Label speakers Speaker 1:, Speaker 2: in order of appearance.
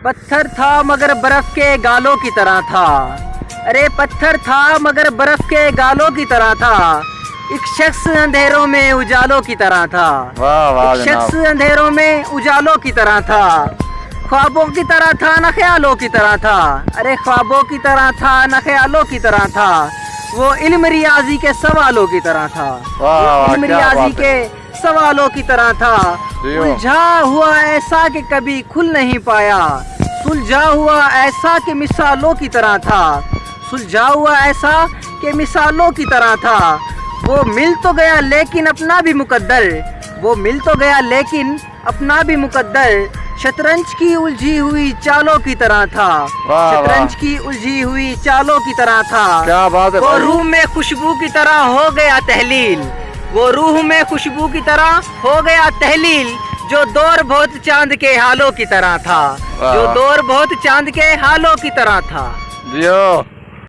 Speaker 1: پتھر تھا مگر برف کے گالوں کی طرح تھا. ارے پتھر تھا مگر برف کے گالوں کی طرح تھا. ایک شخص اندھیروں میں اجالوں کی طرح تھا. ایک شخص اندھیروں میں اجالوں کی طرح تھا. خوابوں کی طرح تھا نہ خیالوں کی طرح تھا. ارے خوابوں کی طرح تھا نہ خیالوں کی طرح تھا. وہ علم ریاضی کے سوالوں کی طرح تھا. علم ریاضی کے سوالوں کی طرح تھا. الجھا ہوا ایسا کہ کبھی کھل نہیں پایا. سلجھا ہوا ایسا کہ مثالوں کی طرح تھا. سلجھا ہوا ایسا کہ مثالوں کی طرح تھا. وہ مل تو گیا لیکن اپنا بھی مقدر. وہ مل تو گیا لیکن اپنا بھی مقدر. شطرنج کی الجھی ہوئی چالوں کی طرح تھا. شطرنج کی الجھی ہوئی چالوں کی طرح تھا. وہ روح میں خوشبو کی طرح ہو گیا تحلیل. وہ روح میں خوشبو کی طرح ہو گیا تحلیل. جو دور بہت چاند کے حالوں کی طرح تھا. جو دور بہت چاند کے حالوں کی طرح تھا.